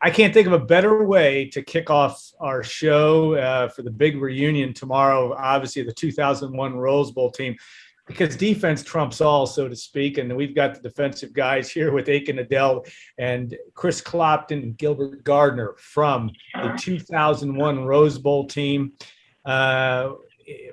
I can't think of a better way to kick off our show for the big reunion tomorrow. Obviously, the 2001 Rose Bowl team, because defense trumps all, so to speak. And we've got the defensive guys here with Akin, Ayodele, and Chris Clopton and Gilbert Gardner from the 2001 Rose Bowl team.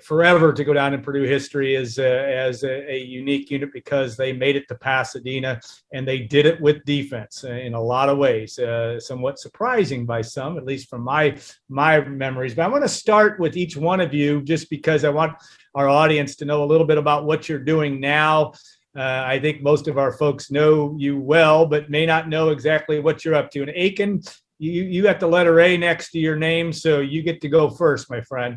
Forever to go down in Purdue history as a unique unit, because they made it to Pasadena and they did it with defense in a lot of ways, somewhat surprising by some, at least from my memories. But I want to start with each one of you, just because I want our audience to know a little bit about what you're doing now. I think most of our folks know you well, but may not know exactly what you're up to. And Akin, you got the letter A next to your name, so you get to go first, my friend.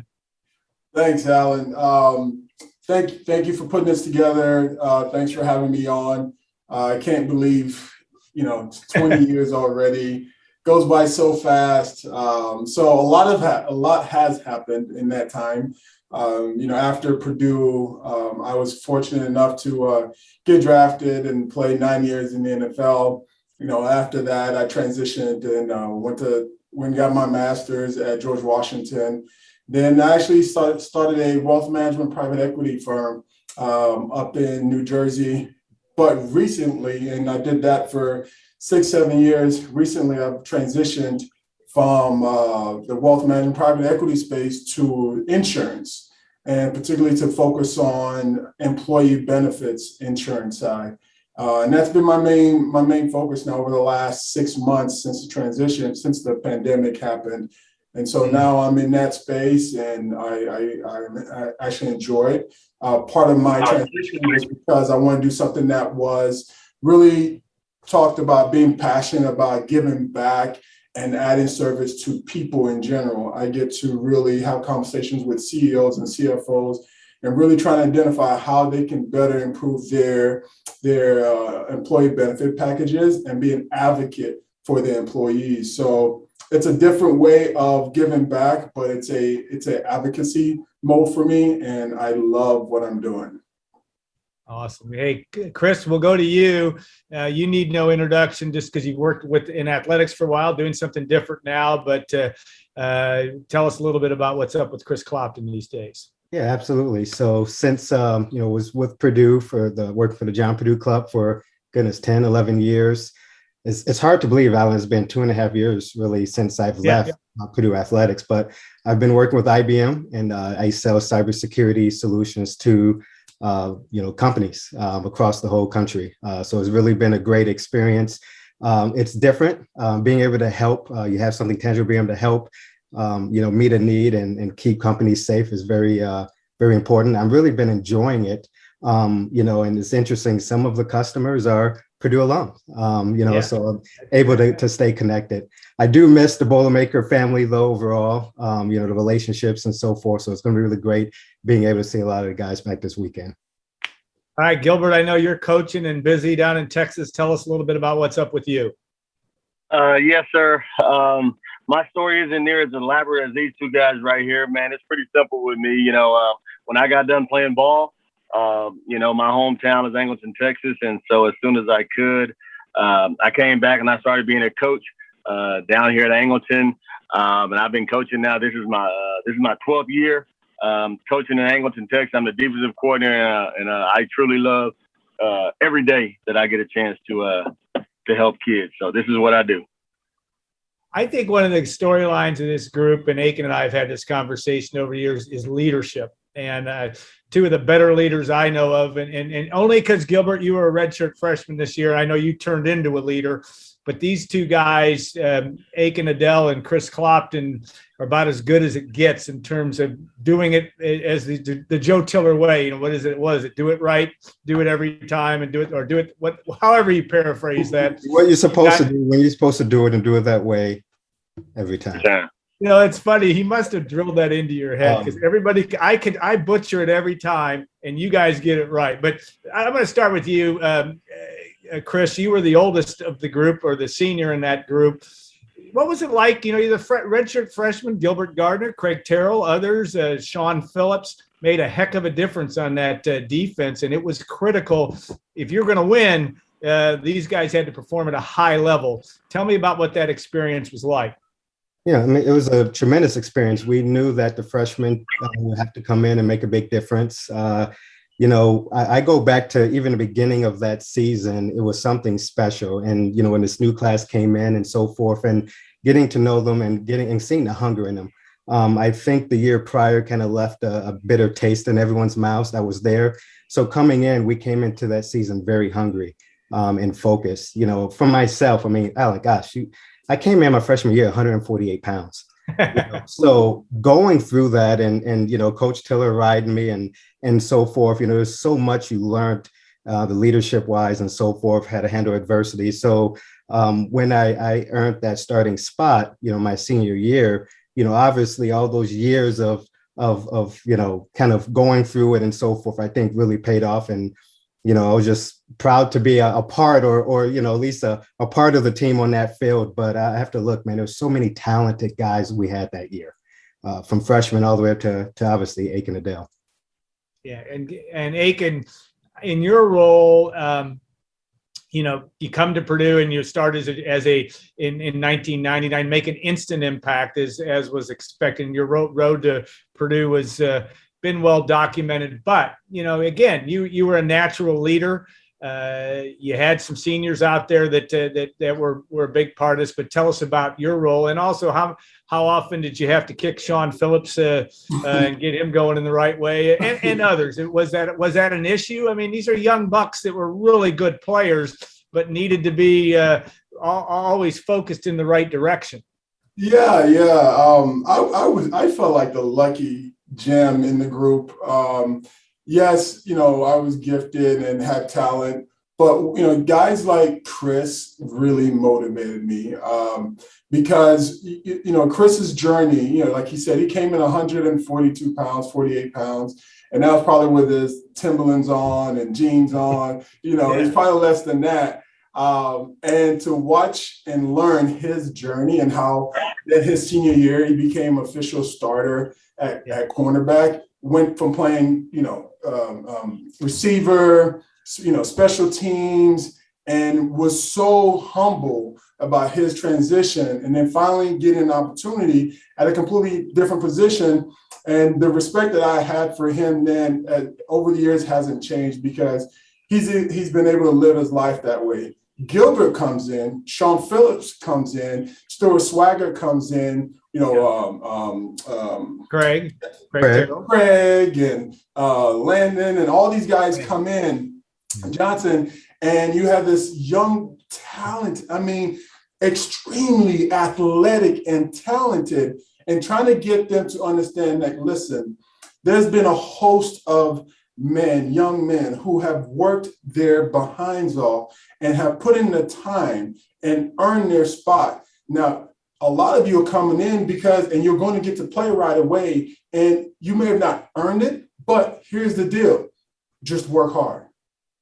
Thanks, Alan. Thank you for putting this together. Thanks for having me on. I can't believe, 20 years already goes by so fast. So a lot has happened in that time. After Purdue, I was fortunate enough to get drafted and play 9 years in the NFL. After that, I transitioned and went and got my master's at George Washington. Then I actually started a wealth management private equity firm up in New Jersey. But recently, and I did that for 6-7 years, recently I've transitioned from the wealth management private equity space to insurance, and particularly to focus on employee benefits insurance side. And that's been my main focus now over the last 6 months since the transition, since the pandemic happened. And so now I'm in that space, and I actually enjoy it. Part of my transition was because I want to do something that was really talked about being passionate about giving back and adding service to people in general. I get to really have conversations with CEOs and CFOs and really try to identify how they can better improve their employee benefit packages and be an advocate for their employees. So it's a different way of giving back, but it's a advocacy mode for me, and I love what I'm doing. Awesome. Hey, Chris, we'll go to you. You need no introduction just because you've worked in athletics for a while, doing something different now. But tell us a little bit about what's up with Chris Clopton these days. Yeah, absolutely. So since was with Purdue working for the John Purdue Club for 10, 11 years. It's hard to believe, Alan, it's been 2.5 years really since I've left Purdue Athletics, but I've been working with IBM, and I sell cybersecurity solutions to companies across the whole country. So it's really been a great experience. It's different, being able to help. You have something tangible, being able to help meet a need and keep companies safe is very very important. I've really been enjoying it. And it's interesting. Some of the customers are Purdue alums, so I'm able to stay connected. I do miss the Boilermaker family though, overall, the relationships and so forth. So it's going to be really great being able to see a lot of the guys back this weekend. All right, Gilbert, I know you're coaching and busy down in Texas. Tell us a little bit about what's up with you. Yes, sir. My story isn't near as elaborate as these two guys right here, man. It's pretty simple with me. When I got done playing ball, my hometown is Angleton, Texas. And so as soon as I could, I came back and I started being a coach down here at Angleton. And I've been coaching now. This is my 12th year coaching in Angleton, Texas. I'm the defensive coordinator, and I truly love every day that I get a chance to help kids. So this is what I do. I think one of the storylines of this group, and Akin and I have had this conversation over years, is leadership. And two of the better leaders I know of, and only because, Gilbert, you were a redshirt freshman this year, I know you turned into a leader. But these two guys, Akin, Ayodele, and Chris Clopton, are about as good as it gets in terms of doing it as the Joe Tiller way. What is it? Was it do it right, do it every time, and do it however you paraphrase that. What you're supposed to do when you're supposed to do it, and do it that way every time. Yeah. It's funny. He must have drilled that into your head, because everybody, I butcher it every time, and you guys get it right. But I'm going to start with you, Chris. You were the oldest of the group, or the senior in that group. What was it like? You're the redshirt freshman, Gilbert Gardner, Craig Terrell, others, Sean Phillips made a heck of a difference on that defense, and it was critical. If you're going to win, these guys had to perform at a high level. Tell me about what that experience was like. Yeah, I mean, it was a tremendous experience. We knew that the freshmen would have to come in and make a big difference. I go back to even the beginning of that season. It was something special. And, when this new class came in and so forth, and getting to know them and seeing the hunger in them. I think the year prior kind of left a bitter taste in everyone's mouths that was there. So coming in, we came into that season very hungry and focused. For myself, I mean, I came in my freshman year, 148 pounds. So going through that and Coach Tiller riding me and so forth, there's so much you learned the leadership wise and so forth, how to handle adversity. So when I earned that starting spot, my senior year, obviously all those years of kind of going through it and so forth, I think really paid off. And I was just proud to be a part or at least a part of the team on that field. But I have to look, man, there's so many talented guys we had that year, from freshmen all the way up to obviously Akin Ayodele. Yeah, and Akin, in your role, you come to Purdue and you start in 1999, make an instant impact as was expected. And your road to Purdue was been well documented, but again, you were a natural leader. You had some seniors out there that were a big part of this. But tell us about your role, and also how often did you have to kick Sean Phillips and get him going in the right way, and others? Was that an issue? I mean, these are young bucks that were really good players, but needed to be always focused in the right direction. Yeah. I felt like the lucky gem in the group. Yes, I was gifted and had talent, but guys like Chris really motivated me because Chris's journey, like he said, he came in 142 pounds, 48 pounds, and that was probably with his Timberlands on and jeans on. It's probably less than that. And to watch and learn his journey and how that his senior year he became official starter at cornerback, went from playing receiver, special teams, and was so humble about his transition, and then finally getting an opportunity at a completely different position. And the respect that I had for him then over the years hasn't changed, because he's been able to live his life that way. Gilbert comes in, Sean Phillips comes in, Stuart Swagger comes in, Craig and Landon, and all these guys come in, Johnson, and you have this young talent. I mean, extremely athletic and talented, and trying to get them to understand that, listen, there's been a host of young men who have worked their behinds off and have put in the time and earned their spot. Now, a lot of you are coming in and you're going to get to play right away, and you may have not earned it, but here's the deal. Just work hard.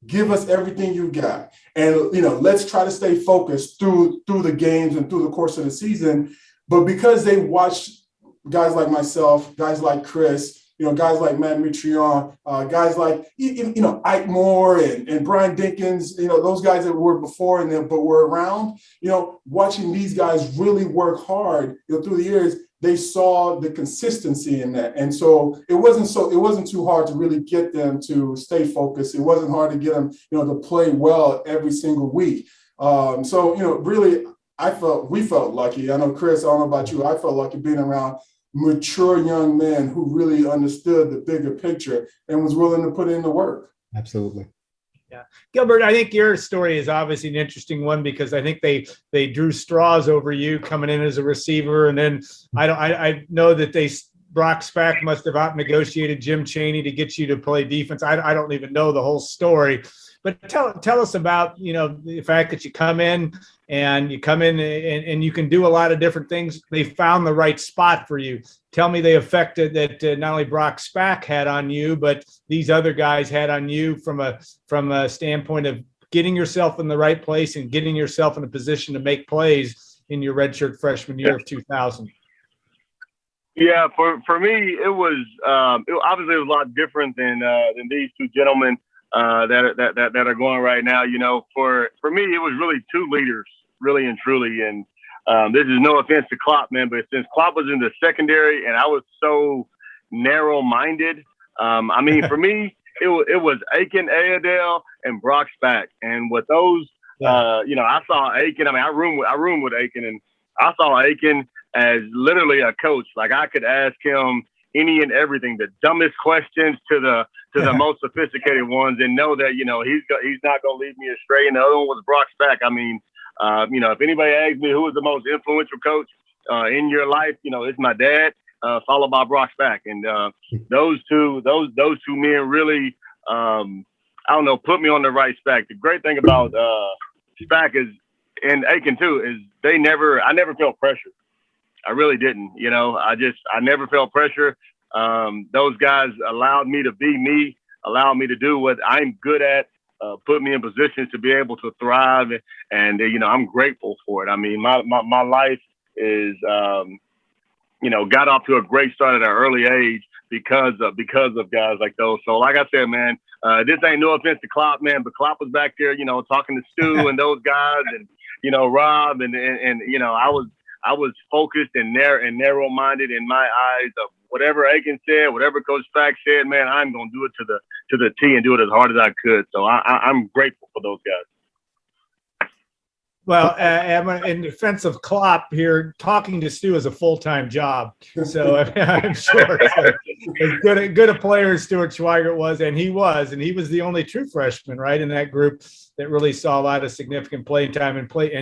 Give us everything you got. And, let's try to stay focused through the games and through the course of the season. But because they watched guys like myself, guys like Chris, guys like Matt Mitrion, guys like, Ike Moore and Brian Dinkins, those guys that were before and then, but were around, watching these guys really work hard, through the years, they saw the consistency in that. And so it wasn't too hard to really get them to stay focused. It wasn't hard to get them, to play well every single week. Really, we felt lucky. I know, Chris, I don't know about you. I felt lucky being around mature young men who really understood the bigger picture and was willing to put in the work. Absolutely. Yeah. Gilbert, I think your story is obviously an interesting one, because I think they drew straws over you coming in as a receiver. And then I know that Brock Spack must have out-negotiated Jim Chaney to get you to play defense. I don't even know the whole story. But tell us about, the fact that you come in and you can do a lot of different things. They found the right spot for you. Tell me the effect that not only Brock Spack had on you, but these other guys had on you from a standpoint of getting yourself in the right place and getting yourself in a position to make plays in your redshirt freshman year of 2000. Yeah, for me, it was obviously it was a lot different than these two gentlemen. that are going right now. You know, for me, it was really two leaders, really and truly. And this is no offense to Klopp, man, but since Klopp was in the secondary and I was so narrow-minded, I mean, for me, it was Akin, Ayodele, and Brock Spack. And with those, you know, I saw Akin. I mean, I room with Akin, and I saw Akin as literally a coach. Like I could ask him any and everything, the dumbest questions to the most sophisticated ones, and know that, you know, he's not going to lead me astray. And the other one was Brock Spack. I mean, you know, if anybody asks me who was the most influential coach in your life, you know, it's my dad, followed by Brock Spack. And those two men really, I don't know, put me on the right track. The great thing about Spack is, and Akin too, is I never felt pressure. I really didn't. You know, I never felt pressure. Those guys allowed me to be me, allowed me to do what I'm good at, put me in positions to be able to thrive. And you know, I'm grateful for it. I mean, my life is, you know, got off to a great start at an early age because of guys like those. So like I said, man, this ain't no offense to Klopp, man, but Klopp was back there, you know, talking to Stu and those guys, and, you know, Rob, and you know, I was focused and narrow-minded in my eyes of whatever Akin said, whatever Coach Spack said, man, I'm going to do it to the T and do it as hard as I could. So I'm grateful for those guys. Well, in defense of Klopp here, talking to Stu is a full-time job. So I'm sure as good a player as Stuart Schweigert was, and he was the only true freshman, right, in that group that really saw a lot of significant playing time and played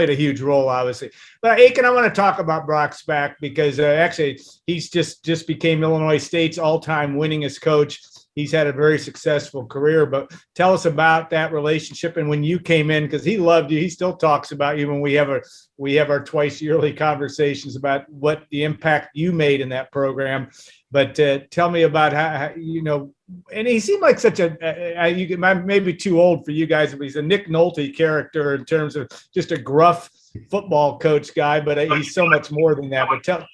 a huge role, obviously. But Akin, I want to talk about Brock Spack because actually he's just became Illinois State's all-time winningest coach. He's had a very successful career, but tell us about that relationship and when you came in, because he loved you. He still talks about you when we have our twice yearly conversations about what the impact you made in that program. But tell me about how, you know, and he seemed like such you maybe too old for you guys, but he's a Nick Nolte character in terms of just a gruff football coach guy, but he's so much more than that. But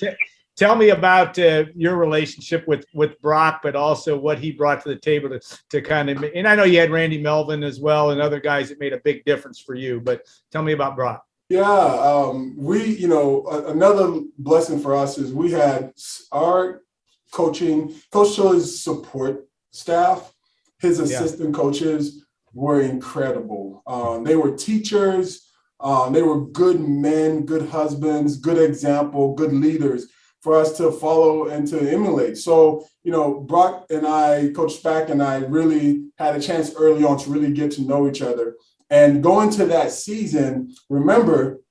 tell me about your relationship with Brock, but also what he brought to the table to kind of, and I know you had Randy Melvin as well and other guys that made a big difference for you, but tell me about Brock. Yeah, you know, another blessing for us is we had our Coach Shirley's support staff, his assistant coaches were incredible. They were teachers, they were good men, good husbands, good example, good leaders for us to follow and to emulate. So, you know, Brock and I, Coach Spack and I really had a chance early on to really get to know each other. And going to that season, remember,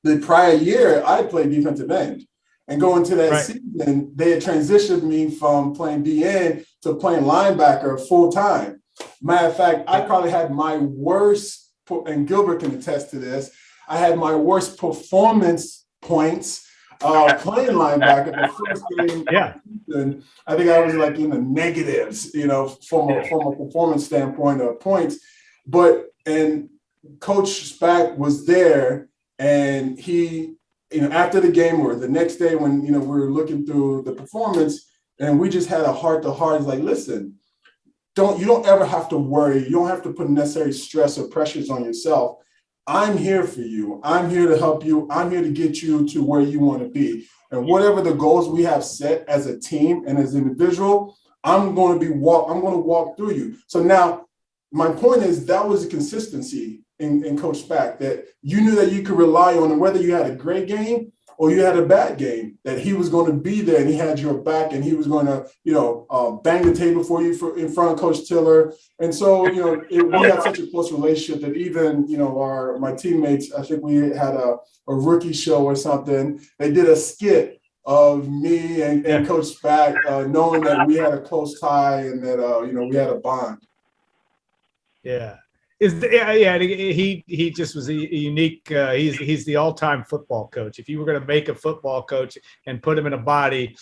the prior year, I played defensive end. And going to that season, they had transitioned me from playing DN to playing linebacker full time. Matter of fact, I probably had my worst, and Gilbert can attest to this, I had my worst performance points playing linebacker the first game. And I think I was like in the negatives, you know, from a performance standpoint of points. And Coach Spack was there, and he, you know, after the game or the next day when, you know, we were looking through the performance and we just had a heart-to-heart. It's like, listen, you don't ever have to worry. You don't have to put necessary stress or pressures on yourself. I'm here for you. I'm here to help you. I'm here to get you to where you want to be. And whatever the goals we have set as a team and as an individual, I'm going to walk through you. So now my point is that was a consistency in Coach Spack, that you knew that you could rely on, and whether you had a great game or you had a bad game, that he was going to be there and he had your back and he was going to, you know, bang the table for you in front of Coach Tiller. And so, you know, we had such a close relationship that even, you know, my teammates, I think we had a rookie show or something. They did a skit of me and Coach Spack, knowing that we had a close tie and that, you know, we had a bond. Yeah. He just was a unique. He's the all-time football coach. If you were going to make a football coach and put him in a body,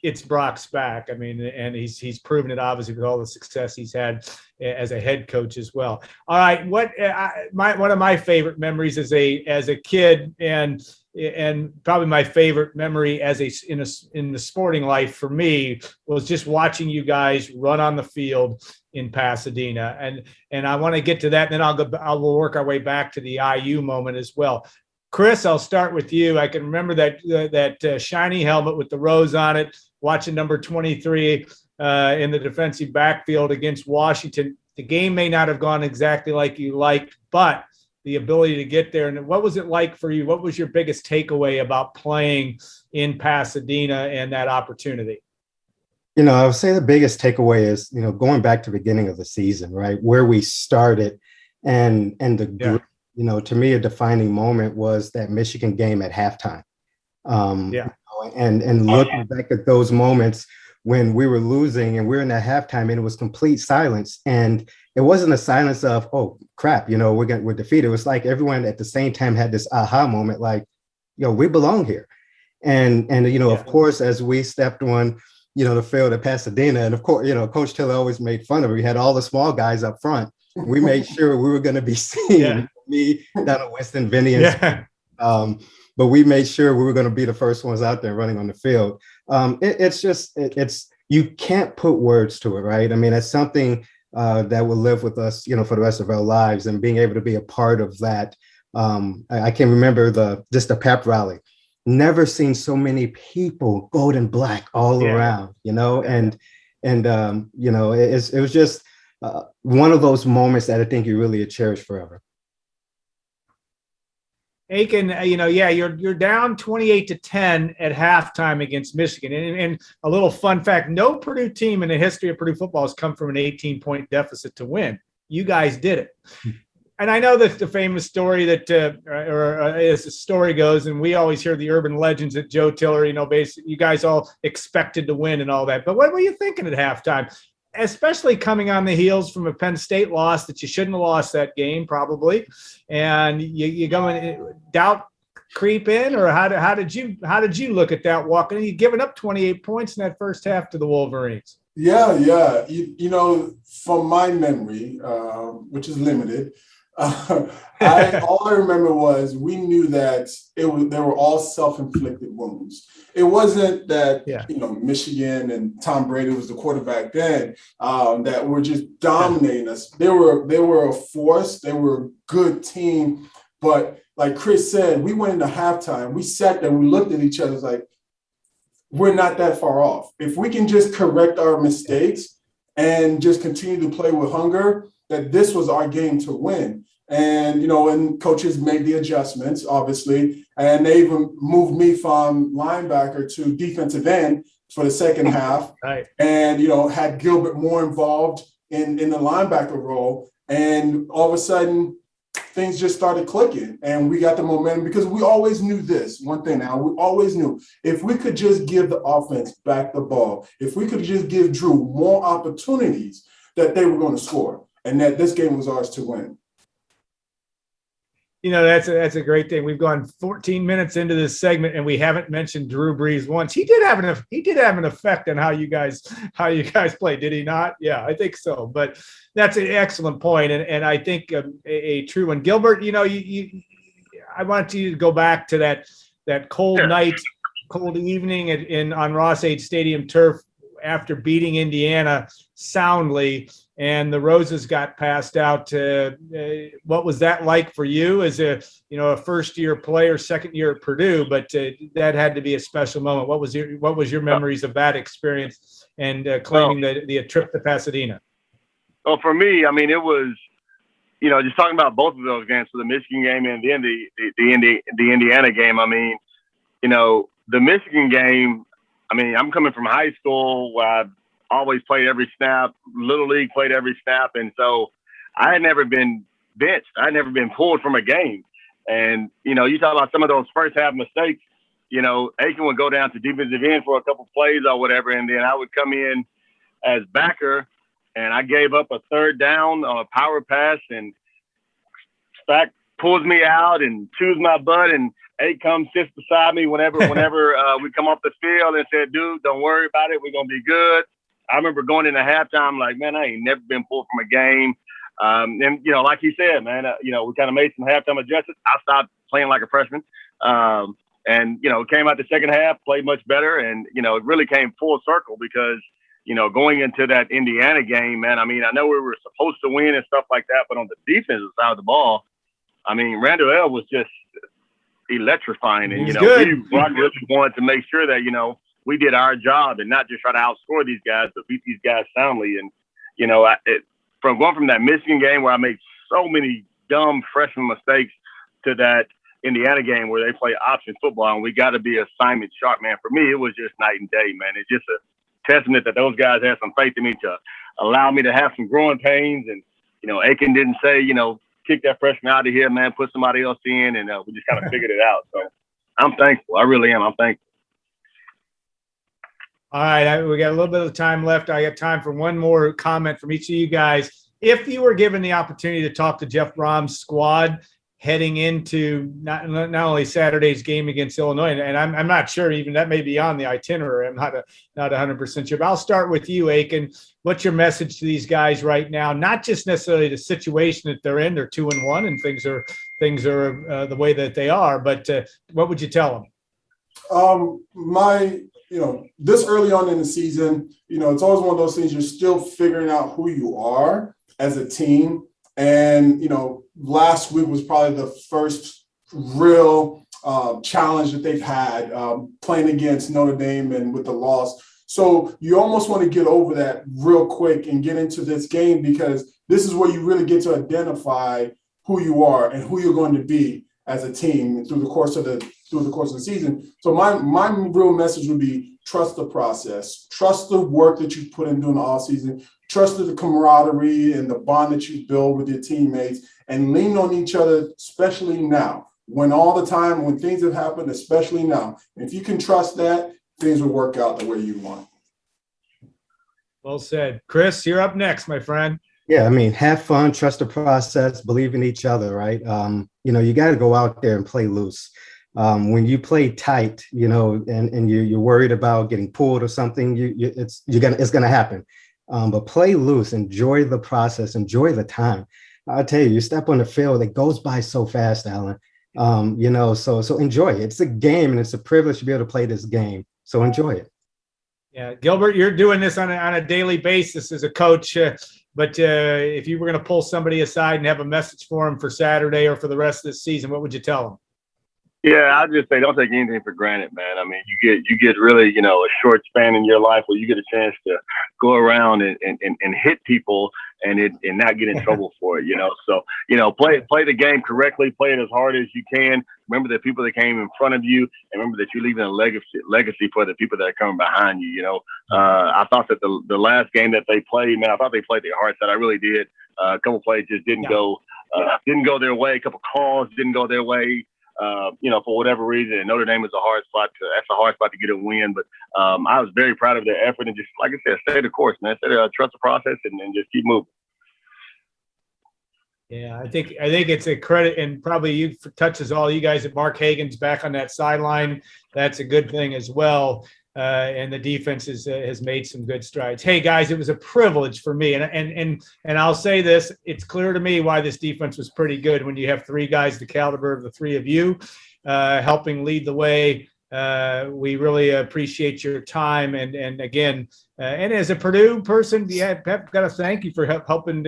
it's Brock's back. I mean, and he's proven it obviously with all the success he's had as a head coach as well. All right, one of my favorite memories as a kid, and probably my favorite memory in the sporting life for me was just watching you guys run on the field in Pasadena, and I want to get to that, and then we'll work our way back to the IU moment as well. Chris, I'll start with you. I can remember that shiny helmet with the rose on it, watching number 23 in the defensive backfield against Washington. The game may not have gone exactly like you liked, but the ability to get there. And what was it like for you? What was your biggest takeaway about playing in Pasadena and that opportunity? I would say the biggest takeaway is, going back to the beginning of the season, right, where we started and the group. To me, a defining moment was that Michigan game at halftime. And looking back at those moments when we were losing and we're in that halftime and it was complete silence. And it wasn't a silence of, oh, crap, we're defeated. It was like everyone at the same time had this aha moment, like, we belong here. And of course, as we stepped on, the field at Pasadena, and of course, Coach Tiller always made fun of it. We had all the small guys up front. We made sure we were going to be seen. Me, down at Winston, Vinny, and but we made sure we were going to be the first ones out there running on the field. It's you can't put words to it, right? I mean, it's something that will live with us, for the rest of our lives, and being able to be a part of that. I can remember the pep rally. Never seen so many people, gold and black, all around, and it was just one of those moments that I think you really cherish forever. Akin, you're down 28-10 at halftime against Michigan. And a little fun fact, no Purdue team in the history of Purdue football has come from an 18-point deficit to win. You guys did it. And I know that the famous story that, as the story goes, and we always hear the urban legends that Joe Tiller, basically you guys all expected to win and all that. But what were you thinking at halftime? Especially coming on the heels from a Penn State loss that you shouldn't have lost that game probably, and you go in, doubt creep in, or how did you look at that walking in? You giving up 28 points in that first half to the Wolverines. Yeah. From my memory, which is limited, all I remember was we knew that they were all self-inflicted wounds. It wasn't that Michigan and Tom Brady was the quarterback then that were just dominating us. They were a force. They were a good team. But like Chris said, we went into halftime. We sat there. We looked at each other like, we're not that far off. If we can just correct our mistakes and just continue to play with hunger, that this was our game to win. And, and coaches made the adjustments, obviously, and they even moved me from linebacker to defensive end for the second half. Right. And, had Gilbert more involved in the linebacker role. And all of a sudden, things just started clicking and we got the momentum because we always knew this one thing. Now we always knew if we could just give the offense back the ball, if we could just give Drew more opportunities, that they were going to score and that this game was ours to win. That's a great thing. We've gone 14 minutes into this segment and we haven't mentioned Drew Brees once. He did have an effect on how you guys play, did he not? Yeah, I think so. But that's an excellent point, and I think a true one. Gilbert, I want you to go back to that cold night, cold evening on Ross-Ade Stadium turf after beating Indiana soundly, and the roses got passed out. What was that like for you as a first-year player, second year at Purdue? But that had to be a special moment. What was your memories of that experience and claiming the trip to Pasadena? Well, for me, I mean, it was, just talking about both of those games, so the Michigan game and then the Indiana game. I mean, the Michigan game. I mean, I'm coming from high school where I always played every snap, Little League played every snap. And so I had never been benched. I had never been pulled from a game. And, you talk about some of those first half mistakes, Akin would go down to defensive end for a couple plays or whatever. And then I would come in as backer and I gave up a third down on a power pass and pulls me out and chews my butt, and Akin comes, sits beside me whenever we come off the field and said, dude, don't worry about it. We're going to be good. I remember going into halftime like, man, I ain't never been pulled from a game. And, you know, like he said, man, you know, we kind of made some halftime adjustments. I stopped playing like a freshman. And, you know, came out the second half, played much better. And, you know, it really came full circle because, you know, going into that Indiana game, man, I mean, I know we were supposed to win and stuff like that, but on the defensive side of the ball, I mean, Randall L was just electrifying. And, you know, we really wanted to make sure that, you know, we did our job and not just try to outscore these guys, but beat these guys soundly. And, you know, from going from that Michigan game where I made so many dumb freshman mistakes to that Indiana game where they play option football and we got to be assignment sharp, man. For me, it was just night and day, man. It's just a testament that those guys had some faith in me to allow me to have some growing pains. And, you know, Akin didn't say, you know, kick that freshman out of here, man, put somebody else in, and we just kind of figured it out. So I'm thankful. I really am. I'm thankful. All right, we got a little bit of time left. I got time for one more comment from each of you guys. If you were given the opportunity to talk to Jeff Brohm's squad heading into not only Saturday's game against Illinois, and I'm not sure even that may be on the itinerary. I'm not 100% sure. But I'll start with you, Akin. What's your message to these guys right now? Not just necessarily the situation that they're in. They're 2-1, and things are the way that they are. But what would you tell them? You know, this early on in the season, you know, it's always one of those things you're still figuring out who you are as a team. And, you know, last week was probably the first real challenge that they've had playing against Notre Dame and with the loss. So you almost want to get over that real quick and get into this game because this is where you really get to identify who you are and who you're going to be as a team through the course of the season. So my real message would be trust the process, trust the work that you put in during the off season, trust the camaraderie and the bond that you build with your teammates, and lean on each other, especially now. When things have happened, especially now. If you can trust that, things will work out the way you want. Well said. Chris, you're up next, my friend. Yeah, I mean, have fun, trust the process, believe in each other, right? You know, you got to go out there and play loose. When you play tight, you know, and you're worried about getting pulled or something, it's gonna happen. But play loose, enjoy the process, enjoy the time. I'll tell you step on the field, it goes by so fast, Alan. You know, so enjoy it. It's a game, and it's a privilege to be able to play this game. So enjoy it. Yeah, Gilbert, you're doing this on a daily basis as a coach. But if you were going to pull somebody aside and have a message for them for Saturday or for the rest of the season, what would you tell them? Yeah, I'd just say don't take anything for granted, man. I mean, you get really, you know, a short span in your life where you get a chance to go around and hit people and not get in trouble for it, you know. So, you know, play the game correctly, play it as hard as you can. Remember the people that came in front of you, and remember that you're leaving a legacy for the people that are coming behind you, you know. I thought that the last game that they played, man, I thought they played their hearts out. I really did. A couple plays just didn't go their way. A couple calls didn't go their way. You know, for whatever reason, and Notre Dame is a hard spot to get a win. But I was very proud of their effort and just, like I said, stay the course, man. Trust the process and just keep moving. Yeah, I think it's a credit, and probably you touches all you guys. That Mark Hagan's back on that sideline. That's a good thing as well. And the defense has made some good strides. Hey guys, it was a privilege for me, and I'll say this: it's clear to me why this defense was pretty good when you have three guys the caliber of the three of you helping lead the way. We really appreciate your time, and again, and as a Purdue person, Pep, got to thank you for helping.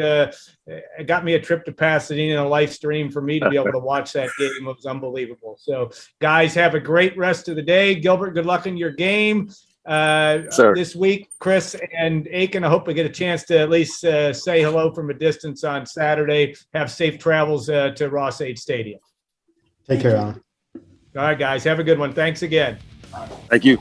Got me a trip to Pasadena, and a live stream for me to be able to watch that game. It was unbelievable. So, guys, have a great rest of the day. Gilbert, good luck in your game this week. Chris and Akin, I hope we get a chance to at least say hello from a distance on Saturday. Have safe travels to Ross-Ade Stadium. Take care, Alan. All right, guys. Have a good one. Thanks again. Thank you.